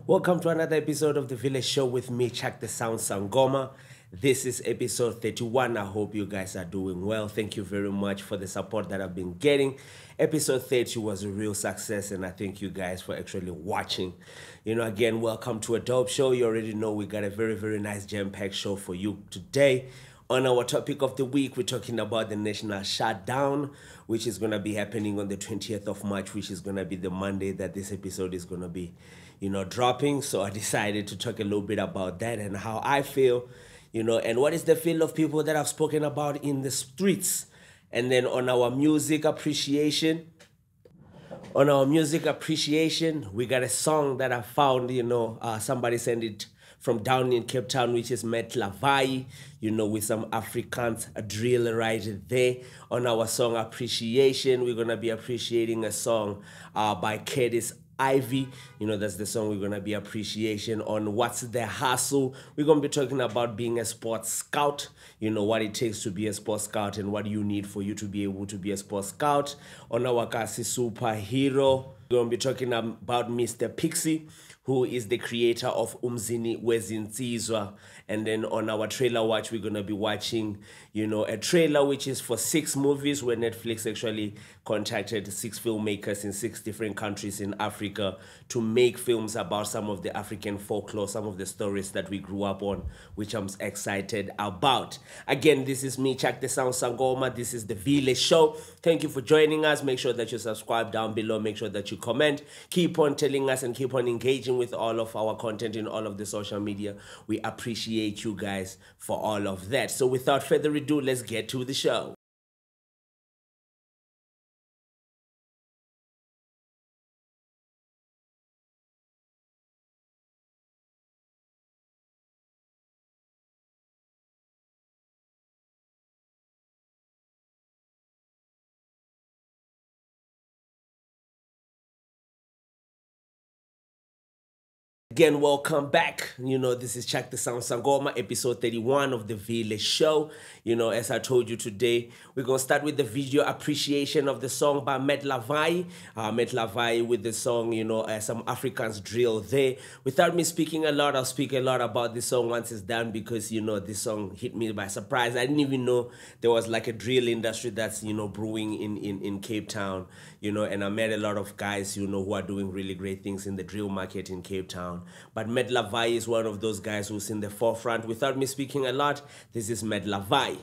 Welcome to another episode of The Village Show with me, Check the Sound Sangoma. This is episode 31. I hope you guys are doing well. Thank you very much for the support that I've been getting. Episode 30 was a real success, and I thank you guys for actually watching. Again, welcome to a dope show. You already know we got a very, very nice jam-packed show for you today. On our topic of the week, we're talking about the national shutdown, which is going to be happening on the 20th of March, which is going to be the Monday that this episode is going to be, dropping. So I decided to talk a little bit about that and how I feel, and what is the feel of people that I've spoken about in the streets. And then on our music appreciation, we got a song that I found, somebody sent it from down in Cape Town, which is Levai, with some Afrikaans drill right there. On our song appreciation, we're going to be appreciating a song by Curtis Ivy. That's the song we're going to be appreciation on. What's the hustle? We're going to be talking about being a sports scout, what it takes to be a sports scout and what you need for you to be able to be a sports scout. On our Kasi superhero, we're going to be talking about Mr. Pickey, who is the creator of Umzini Wezinsizwa. And then on our trailer watch, we're going to be watching, a trailer which is for 6 movies where Netflix actually contacted 6 filmmakers in 6 different countries in Africa to make films about some of the African folklore, some of the stories that we grew up on, which I'm excited about. Again, this is me, Check the Sound Sangoma. This is The Village Show. Thank you for joining us. Make sure that you subscribe down below. Make sure that you comment. Keep on telling us and keep on engaging with all of our content in all of the social media. We appreciate you guys for all of that. So without further ado, let's get to the show. Again, welcome back. This is Check the Sound Sangoma, episode 31 of The Village Show. As I told you today, we're going to start with the video appreciation of the song by Levai. Levai with the song, some Afrikaans drill there. Without me speaking a lot, I'll speak a lot about this song once it's done because, this song hit me by surprise. I didn't even know there was like a drill industry that's, brewing in Cape Town, and I met a lot of guys, who are doing really great things in the drill market in Cape Town. But Levai is one of those guys who's in the forefront. Without me speaking a lot, this is Levai.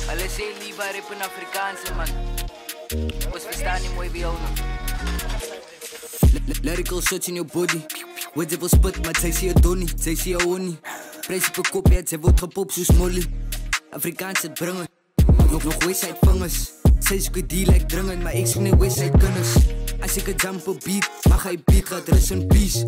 Hulle sê Levai rap in Afrikaanse man. Ons verstaan nie mooi wie jou nou. Lyrical shots in your body. Words wil spit, maar sy sê Donnie, sy sê Oni. Prysie per kop, ja, sy word gepop soos Molly. Afrikaanse bring het. Nog Westside vingers. Sy is goed die like dringend, maar ek soek nie Westside kinders. As ek 'n jump op beat, mag hy beat, gaat rust in peace.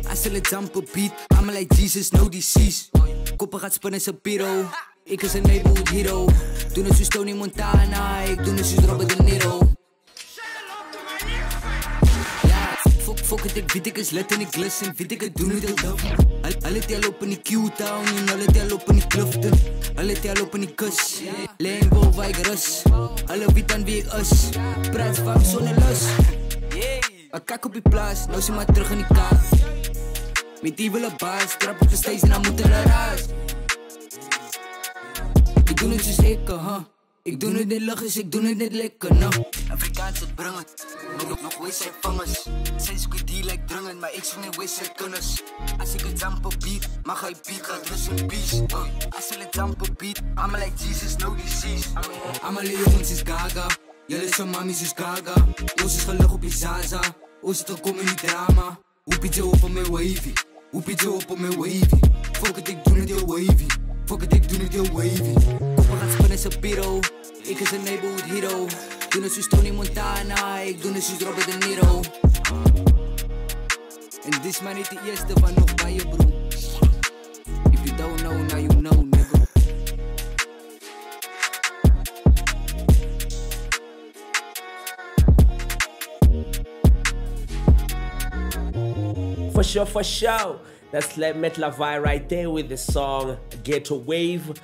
As hulle jump op beat, I'm like Jesus, no disease. Koppe gaat spin is 'n piro. Ek is 'n neighborhood hero. Doen het soos Tony Montana, ek doen het soos Robert De Niro. Ja, fuck het, ek weet ek is lit en ek glisten, weet ek het doen het heel duf. Hulle tel op in die Q-town en hulle tel op in die Clifton. Hulle tel op in die kus, Lambo waar ek rus. Hulle weet aan wie ek is, praat van sonder lus. Ek kak op die plaas, nou sê maar terug in die kaart. Met die wille baas, trap op die stage en dan moet hulle raas. Ik doe het soos ek, Ik doen het net liggies, ek doen het net lekker, nou. Afrikaans het bring het, nog Westside vangers. Sy is goed die like dringend, maar ek soek nie Westside kinders. As ek 'n jump op beat, mag hy beat, gaat rust in peace. As hulle jump op beat, I'm like Jesus, no disease. Almal die jongens is gaga, julle is van mammies is gaga. Ons is geluk op die Zaza, ons het gekom in die drama. Hoepie op op mijn wavy. Hoepie op mijn wavy. Fuck it, ik doe het heel wavy. Fuck it, ik doe het heel wavy. Koppen gaat spinnen Shapiro. Ik is een neighborhood hero. Doe het zoals Tony Montana. Ik doe het zoals Robert De Niro. En dit is maar niet de eerste van nog bij je bro. If you don't know, now you know, nigga. For sure. That's Levai right there with the song Ghetto Wave.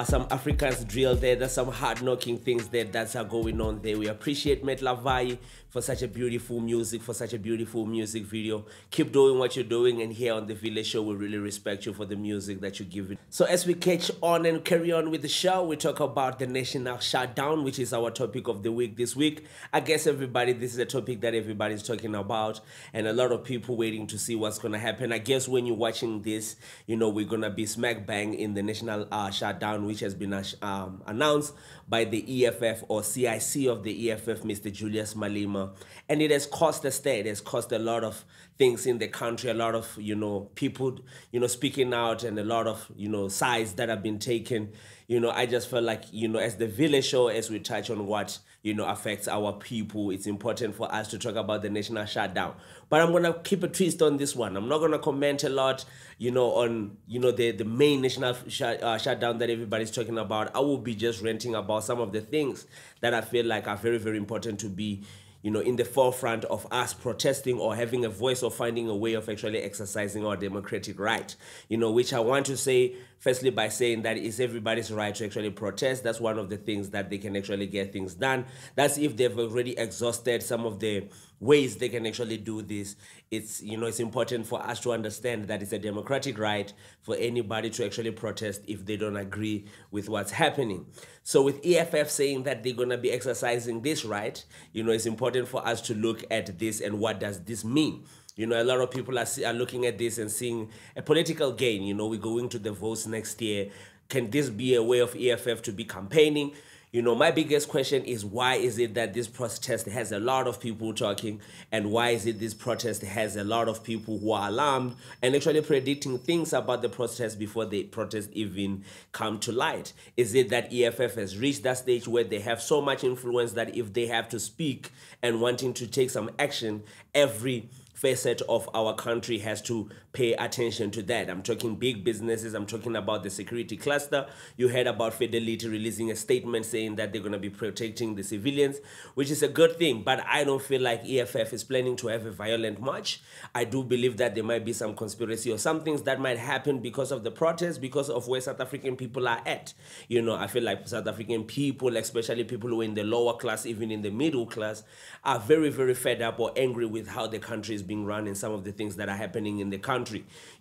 Some Africans drill there. There's some hard-knocking things there that are going on there. We appreciate Levai for such a beautiful music, for such a beautiful music video. Keep doing what you're doing, and here on the Village Show, we really respect you for the music that you give it. So as we catch on and carry on with the show, we talk about the national shutdown, which is our topic of the week this week. I guess everybody, this is a topic that everybody's talking about, and a lot of people waiting to see what's going to happen. I guess when you're watching this, you know, we're going to be smack bang in the national shutdown, which has been announced by the EFF or CIC of the EFF, Mr. Julius Malema. And it has cost the state, it has cost a lot of things in the country, a lot of, you know, people, you know, speaking out, and a lot of, you know, sides that have been taken. You know, I just felt like, you know, as the Village Show, as we touch on what, you know, affects our people, it's important for us to talk about the national shutdown. But I'm going to keep a twist on this one. I'm not going to comment a lot, you know, on, you know, the main national shutdown that everybody's talking about. I will be just ranting about some of the things that I feel like are very, very important to be, you know, in the forefront of us protesting or having a voice or finding a way of actually exercising our democratic right, you know, which I want to say, firstly, by saying that it's everybody's right to actually protest. That's one of the things that they can actually get things done. That's if they've already exhausted some of the ways they can actually do this. It's, you know, it's important for us to understand that it's a democratic right for anybody to actually protest if they don't agree with what's happening. So with EFF saying that they're going to be exercising this right, you know, it's important for us to look at this and what does this mean. You know, a lot of people are looking at this and seeing a political gain. You know, we're going to the votes next year. Can this be a way of EFF to be campaigning? You know, my biggest question is, why is it that this protest has a lot of people talking, and why is it this protest has a lot of people who are alarmed and actually predicting things about the protest before the protest even come to light? Is it that EFF has reached that stage where they have so much influence that if they have to speak and wanting to take some action, every facet of our country has to pay attention to that? I'm talking big businesses. I'm talking about the security cluster. You heard about Fidelity releasing a statement saying that they're going to be protecting the civilians, which is a good thing. But I don't feel like EFF is planning to have a violent march. I do believe that there might be some conspiracy or some things that might happen because of the protest, because of where South African people are at. You know, I feel like South African people, especially people who are in the lower class, even in the middle class, are very, very fed up or angry with how the country is being run and some of the things that are happening in the country.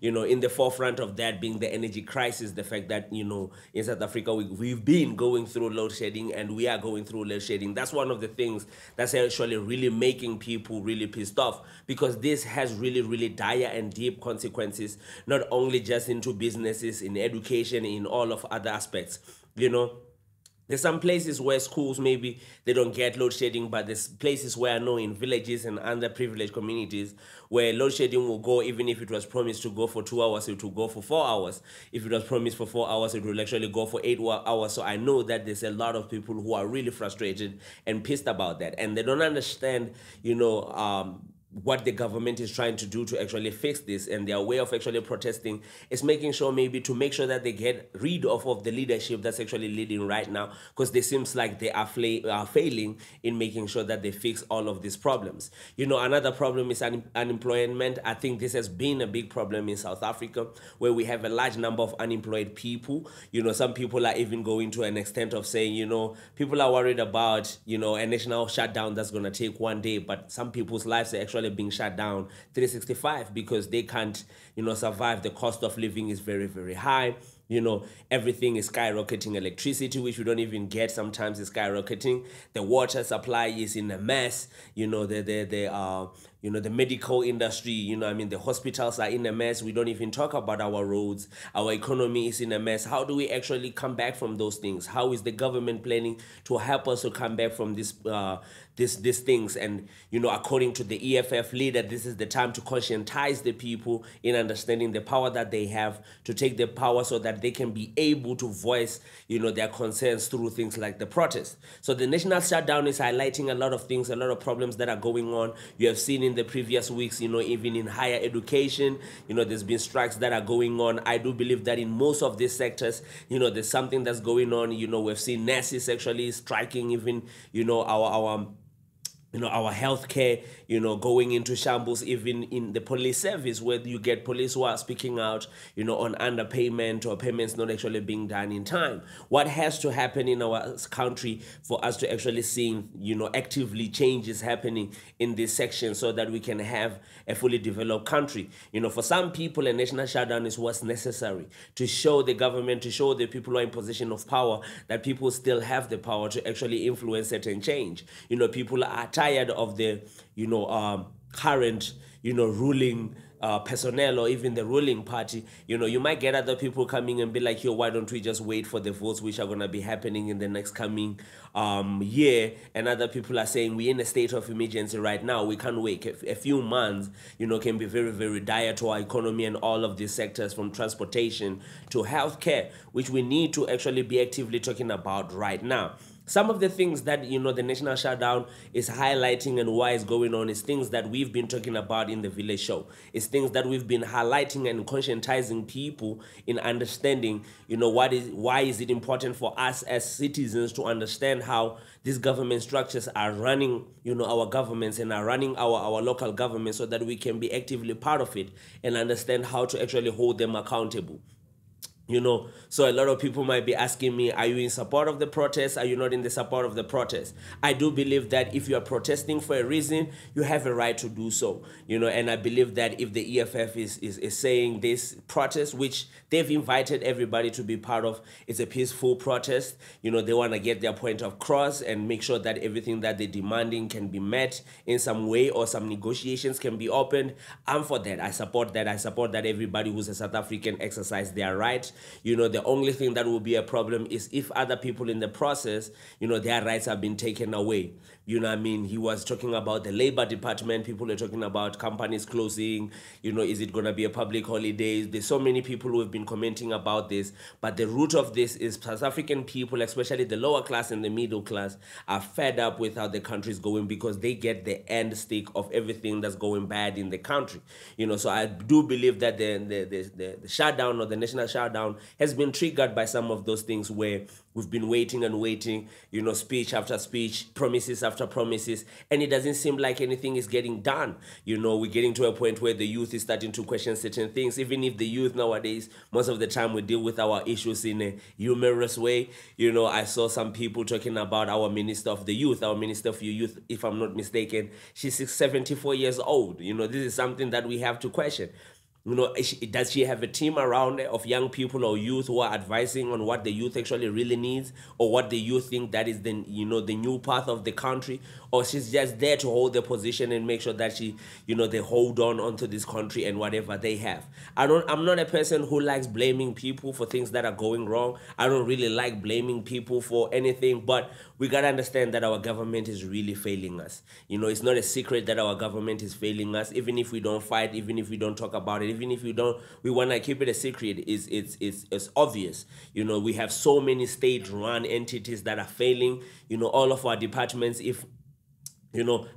You know, in the forefront of that being the energy crisis, the fact that, you know, in South Africa, we've been going through load shedding, and we are going through load shedding. That's one of the things that's actually really making people really pissed off, because this has really, really dire and deep consequences, not only just into businesses, in education, in all of other aspects, you know. There's some places where schools, maybe they don't get load shedding, but there's places where I know in villages and underprivileged communities where load shedding will go, even if it was promised to go for 2 hours, it will go for 4 hours. If it was promised for 4 hours, it will actually go for 8 hours. So I know that there's a lot of people who are really frustrated and pissed about that. And they don't understand, you know, what the government is trying to do to actually fix this, and their way of actually protesting is making sure, maybe to make sure that they get rid of the leadership that's actually leading right now, because it seems like they are failing in making sure that they fix all of these problems. You know, another problem is unemployment. I think this has been a big problem in South Africa, where we have a large number of unemployed people. You know, some people are even going to an extent of saying, you know, people are worried about, you know, a national shutdown that's going to take one day, but some people's lives are actually being shut down 365 because they can't, you know, survive. The cost of living is very, very high. You know, everything is skyrocketing. Electricity, which we don't even get sometimes, is skyrocketing. The water supply is in a mess. You know, you know, the medical industry, you know, I mean, the hospitals are in a mess. We don't even talk about our roads. Our economy is in a mess. How do we actually come back from those things? How is the government planning to help us to come back from this these things. And, according to the EFF leader, this is the time to conscientize the people in understanding the power that they have, to take the power so that they can be able to voice, their concerns through things like the protest. So the national shutdown is highlighting a lot of things, a lot of problems that are going on. You have seen in the previous weeks, even in higher education, there's been strikes that are going on. I do believe that in most of these sectors, there's something that's going on. We've seen nurses actually striking, even, our healthcare, going into shambles, even in the police service, where you get police who are speaking out, on underpayment or payments not actually being done in time. What has to happen in our country for us to actually see, actively changes happening in this section so that we can have a fully developed country? For some people, a national shutdown is what's necessary to show the government, to show the people who are in position of power that people still have the power to actually influence certain change. People are tired of the, current, ruling personnel or even the ruling party. You might get other people coming and be like, yo, why don't we just wait for the votes which are going to be happening in the next coming year? And other people are saying we're in a state of emergency right now. We can't wait. A few months, can be very, very dire to our economy and all of these sectors, from transportation to healthcare, which we need to actually be actively talking about right now. Some of the things that, the national shutdown is highlighting and why it's going on is things that we've been talking about in the Village Show. It's things that we've been highlighting and conscientizing people in understanding, why is it important for us as citizens to understand how these government structures are running, our governments and are running our local governments, so that we can be actively part of it and understand how to actually hold them accountable. So a lot of people might be asking me, are you in support of the protest? Are you not in the support of the protest? I do believe that if you are protesting for a reason, you have a right to do so. And I believe that if the EFF is saying this protest, which they've invited everybody to be part of, it's a peaceful protest. They want to get their point across and make sure that everything that they're demanding can be met in some way, or some negotiations can be opened. I'm for that. I support that. I support that everybody who's a South African exercise their right. The only thing that will be a problem is if other people in the process, their rights have been taken away. He was talking about the Labor Department. People are talking about companies closing. Is it going to be a public holiday? There's so many people who have been commenting about this. But the root of this is South African people, especially the lower class and the middle class, are fed up with how the country is going, because they get the end stick of everything that's going bad in the country. So I do believe that the shutdown, or the national shutdown, has been triggered by some of those things where we've been waiting and waiting, speech after speech, promises after promises, and it doesn't seem like anything is getting done. We're getting to a point where the youth is starting to question certain things. Even if the youth nowadays, most of the time, we deal with our issues in a humorous way. I saw some people talking about our Minister of the Youth, our Minister of Youth, if I'm not mistaken, she's 74 years old. This is something that we have to question. Does she have a team around her of young people or youth who are advising on what the youth actually really needs, or what the youth think that is the new path of the country? Or she's just there to hold the position and make sure that they hold on onto this country and whatever they have. I'm not a person who likes blaming people for things that are going wrong. I don't really like blaming people for anything, but we got to understand that our government is really failing us. It's not a secret that our government is failing us, even if we don't fight, even if we don't talk about it, even if we want to keep it a secret. It's obvious. We have so many state-run entities that are failing. All of our departments, if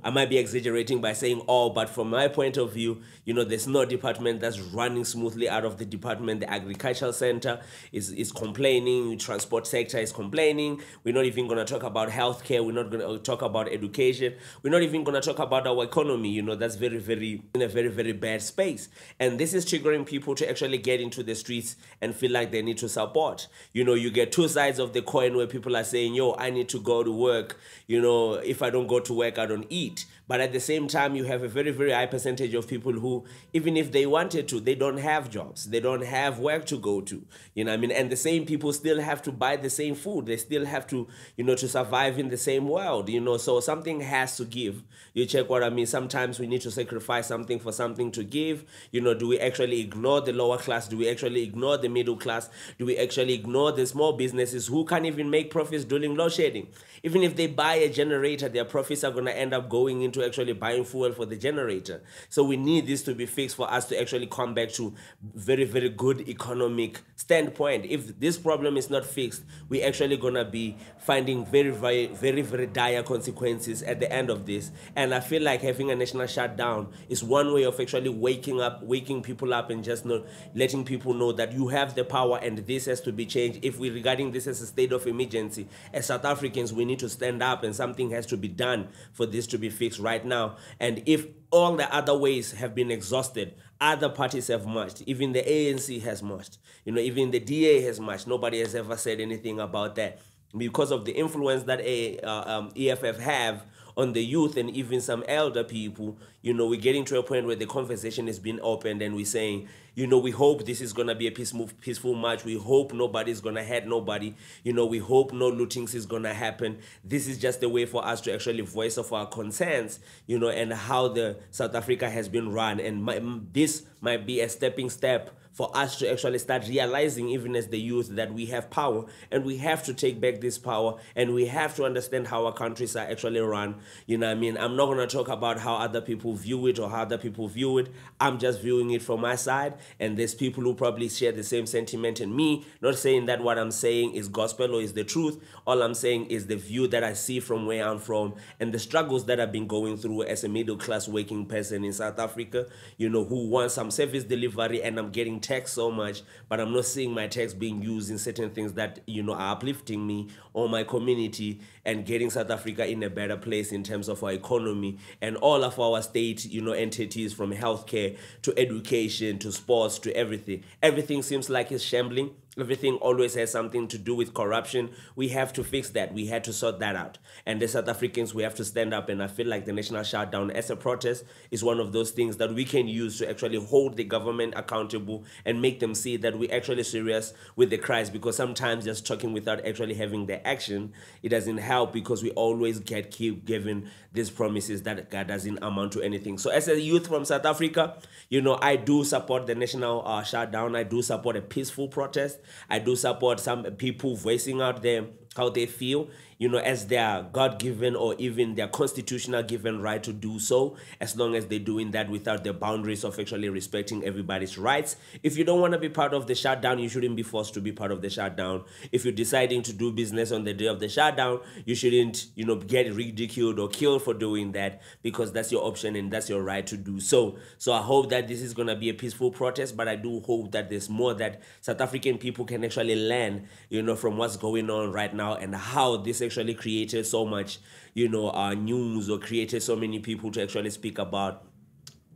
I might be exaggerating by saying all, but from my point of view, there's no department that's running smoothly out of the department. The agricultural center is complaining. Transport sector is complaining. We're not even going to talk about healthcare. We're not going to talk about education. We're not even going to talk about our economy. That's very, very, in a very, very bad space. And this is triggering people to actually get into the streets and feel like they need to support. You get two sides of the coin where people are saying, yo, I need to go to work. If I don't go to work, I don't eat. But at the same time, you have a very, very high percentage of people who, even if they wanted to, they don't have jobs. They don't have work to go to. You know what I mean? And the same people still have to buy the same food. They still have to, you know, to survive in the same world, you know. So something has to give. You check what I mean? Sometimes we need to sacrifice something for something to give. You know, do we actually ignore the lower class? Do we actually ignore the middle class? Do we actually ignore the small businesses who can't even make profits during load shedding? Even if they buy a generator, their profits are going to end up going into actually buying fuel for the generator. So we need this to be fixed for us to actually come back to very, very good economic standpoint. If this problem is not fixed, we're actually going to be finding very, very, very, very dire consequences at the end of this. And I feel like having a national shutdown is one way of actually waking people up and just not letting people know that you have the power and this has to be changed. If we're regarding this as a state of emergency, as South Africans, we need to stand up and something has to be done for this to be fixed right now. And if all the other ways have been exhausted, other parties have marched. Even the ANC has marched. You know, even the DA has marched. Nobody has ever said anything about that. Because of the influence that EFF have on the youth and even some elder people, you know, we're getting to a point where the conversation is being opened and we're saying, you know, we hope this is going to be a peaceful march. We hope nobody's going to hurt nobody. You know, we hope no lootings is going to happen. This is just a way for us to actually voice of our concerns, you know, and how the South Africa has been run. And this might be a stepping step for us to actually start realizing, even as the youth, that we have power and we have to take back this power and we have to understand how our countries are actually run. You know what I mean? I'm not going to talk about how other people view it or how other people view it. I'm just viewing it from my side, and there's people who probably share the same sentiment in me. Not saying that what I'm saying is gospel or is the truth. All I'm saying is the view that I see from where I'm from and the struggles that I've been going through as a middle class working person in South Africa, you know, who wants some service delivery, and I'm getting text so much, but I'm not seeing my text being used in certain things that, you know, are uplifting me or my community and getting South Africa in a better place in terms of our economy and all of our state, you know, entities, from healthcare to education to sports to everything. Everything seems like it's shambling. Everything always has something to do with corruption. We have to fix that. We had to sort that out. And the South Africans, we have to stand up. And I feel like the national shutdown as a protest is one of those things that we can use to actually hold the government accountable and make them see that we're actually serious with the cries. Because sometimes just talking without actually having the action, it doesn't help, because we always keep giving these promises that God doesn't amount to anything. So as a youth from South Africa, you know, I do support the national shutdown. I do support a peaceful protest. I do support some people voicing out there how they feel, you know, as their God-given or even their constitutional given right to do so, as long as they're doing that without the boundaries of actually respecting everybody's rights. If you don't want to be part of the shutdown, you shouldn't be forced to be part of the shutdown. If you're deciding to do business on the day of the shutdown, you shouldn't, you know, get ridiculed or killed for doing that, because that's your option and that's your right to do so. So I hope that this is going to be a peaceful protest, but I do hope that there's more that South African people can actually learn, you know, from what's going on right now, and how this actually created so much, you know, news, or created so many people to actually speak about,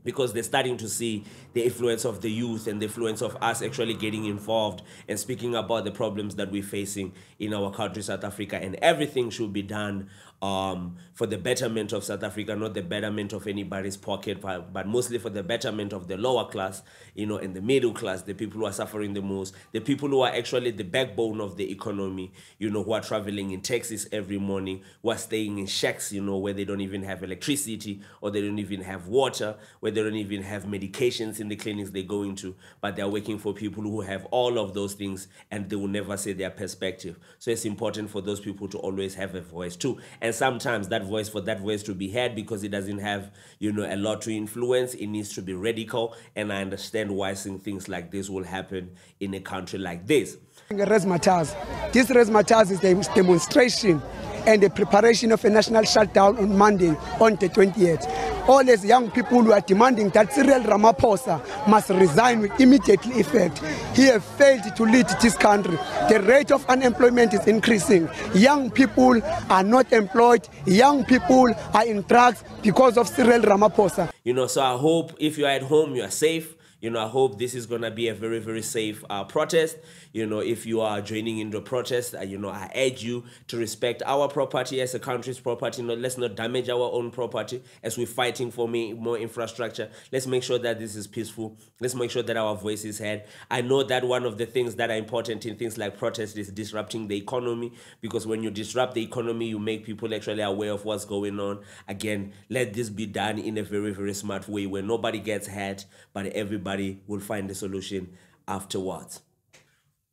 because they're starting to see the influence of the youth and the influence of us actually getting involved and speaking about the problems that we're facing in our country, South Africa. And everything should be done for the betterment of South Africa, not the betterment of anybody's pocket, but mostly for the betterment of the lower class, you know, and the middle class, the people who are suffering the most, the people who are actually the backbone of the economy, you know, who are traveling in taxis every morning, who are staying in shacks, you know, where they don't even have electricity, or they don't even have water, where they don't even have medications in the clinics they're going to, but they're working for people who have all of those things, and they will never say their perspective. So it's important for those people to always have a voice too. And sometimes that voice to be heard, because it doesn't have, you know, a lot to influence, it needs to be radical. And I understand why things like this will happen in a country like this. Razzmatazz. This Razzmatazz is the demonstration and the preparation of a national shutdown on Monday, on the 28th. All these young people who are demanding that Cyril Ramaphosa must resign with immediate effect. He has failed to lead this country. The rate of unemployment is increasing. Young people are not employed. Young people are in drugs because of Cyril Ramaphosa. You know, so I hope if you're at home, you are safe. You know, I hope this is going to be a very, very safe protest. You know, if you are joining in the protest, you know, I urge you to respect our property as a country's property. You know, let's not damage our own property as we're fighting for more infrastructure. Let's make sure that this is peaceful. Let's make sure that our voice is heard. I know that one of the things that are important in things like protest is disrupting the economy, because when you disrupt the economy, you make people actually aware of what's going on. Again, let this be done in a very, very smart way where nobody gets hurt, but everybody will find the solution afterwards.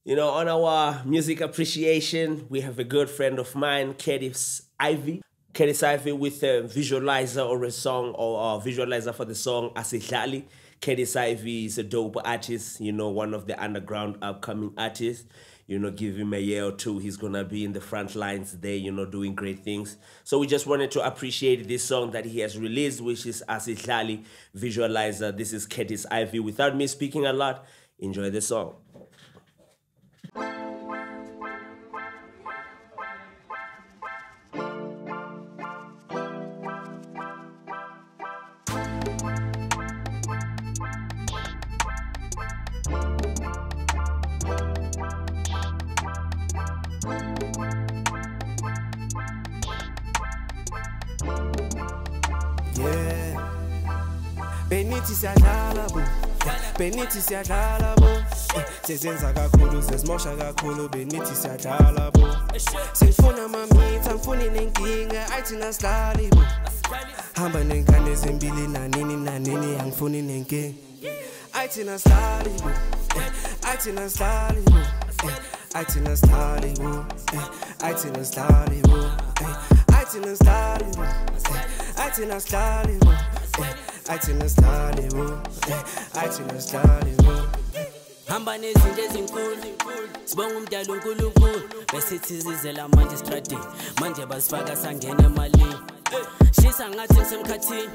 You know, on our music appreciation, we have a good friend of mine, Curtis Ivy. Curtis Ivy with a visualizer or a song, or a visualizer for the song Asidlali. Curtis Ivy is a dope artist, you know, one of the underground upcoming artists. You know, give him a year or two, he's gonna be in the front lines there, you know, doing great things. So we just wanted to appreciate this song that he has released, which is Asidlali Visualizer. This is Curtis Ivy. Without me speaking a lot, enjoy the song. Benithi siyadlala bo, Benithi siyadlala bo. Sezenza kakhulu, sesimosha kakhulu, Benithi siyadlala bo. Sifuna mamitha, ngifuni nenkinga, ayithina sidlali bo. Hamba nenkane ezimbili nanini, angifuni nenkinga. Ayithina sidlali bo, ayithina sidlali bo, ayithina sidlali bo, ayithina sidlali bo, ayithina sidlali bo, ayithina sidlali bo. Ayithina sidlali bo, ayithina sidlali bo. Hamba nezinto ezinkulu, sibonga umdali uNkulunkulu, besithi zizela manje stradini, manje basifaka sangena emalini. Shisa ngathi ngisemkhathini,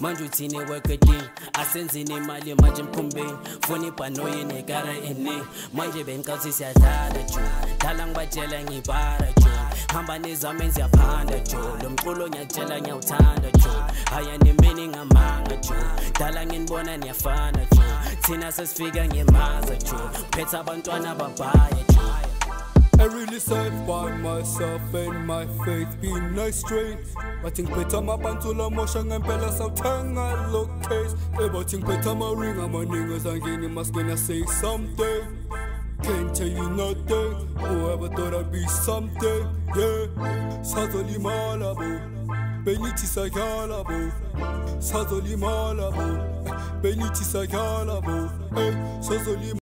manje uthini wekwedini, asenzini imali manje emkhumbeni, funa ibhanoyi negara eningi, manje bengicathi siyadlala jo, dala ngibatshela ngibara jo, hamba nezami ziyaphanda jo, lo mculo ngiyatshela ngiyawuthanda jo, haya nemini ngamanga jo, dala nginibona niyafana jo, thina sesifika ngemaza jo, phethe abantwana babhaya jo. I really saved by myself and my faith being nice straight. I think better my pantula motion and bella Southanga look case. But think better my ring and my niggas and getting my skin I say something. Can't tell you nothing. Whoever thought I'd be something, yeah. Sazoli malabo, Benithi sagalabo, Sazoli malabo, Benithi sagalabo, hey, Sazoli.